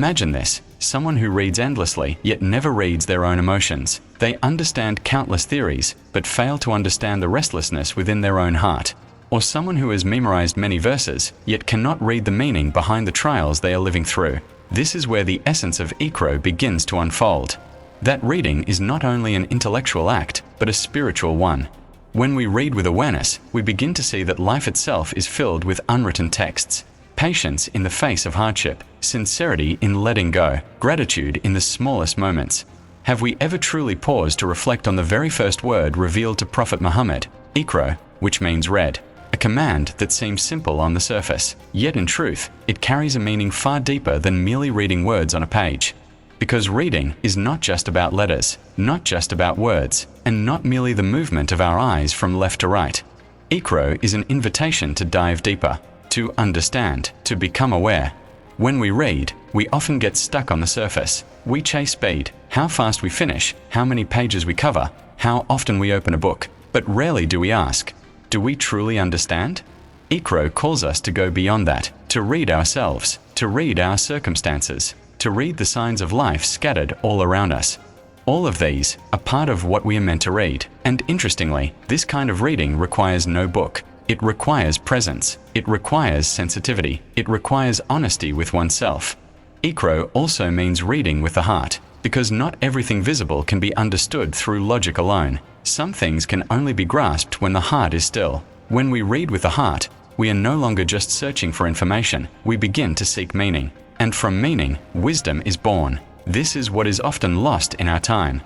Imagine this: someone who reads endlessly, yet never reads their own emotions. They understand countless theories, but fail to understand the restlessness within their own heart. Or someone who has memorized many verses, yet cannot read the meaning behind the trials they are living through. This is where the essence of Iqro begins to unfold. That reading is not only an intellectual act, but a spiritual one. When we read with awareness, we begin to see that life itself is filled with unwritten texts. Patience in the face of hardship, sincerity in letting go, gratitude in the smallest moments. Have we ever truly paused to reflect on the very first word revealed to Prophet Muhammad, Iqro, which means read? A command that seems simple on the surface, yet in truth, it carries a meaning far deeper than merely reading words on a page. Because reading is not just about letters, not just about words, and not merely the movement of our eyes from left to right. Iqro is an invitation to dive deeper, to understand, to become aware. When we read, we often get stuck on the surface. We chase speed, how fast we finish, how many pages we cover, how often we open a book, but rarely do we ask, do we truly understand? Iqro calls us to go beyond that, to read ourselves, to read our circumstances, to read the signs of life scattered all around us. All of these are part of what we are meant to read, and interestingly, this kind of reading requires no book. It requires presence, it requires sensitivity, it requires honesty with oneself. Iqro also means reading with the heart, because not everything visible can be understood through logic alone. Some things can only be grasped when the heart is still. When we read with the heart, we are no longer just searching for information, we begin to seek meaning. And from meaning, wisdom is born. This is what is often lost in our time.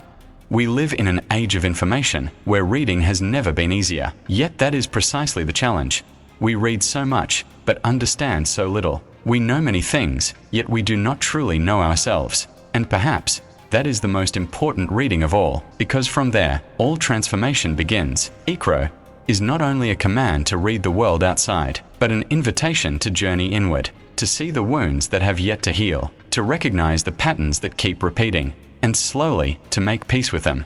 We live in an age of information where reading has never been easier, yet that is precisely the challenge. We read so much, but understand so little. We know many things, yet we do not truly know ourselves. And perhaps, that is the most important reading of all, because from there, all transformation begins. Iqro is not only a command to read the world outside, but an invitation to journey inward, to see the wounds that have yet to heal, to recognize the patterns that keep repeating, and slowly to make peace with them.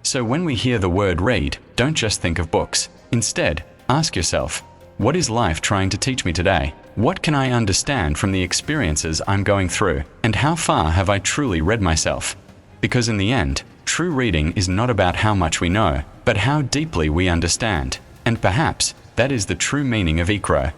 So when we hear the word read, don't just think of books. Instead, ask yourself, what is life trying to teach me today? What can I understand from the experiences I'm going through? And how far have I truly read myself? Because in the end, true reading is not about how much we know, but how deeply we understand. And perhaps that is the true meaning of Iqro.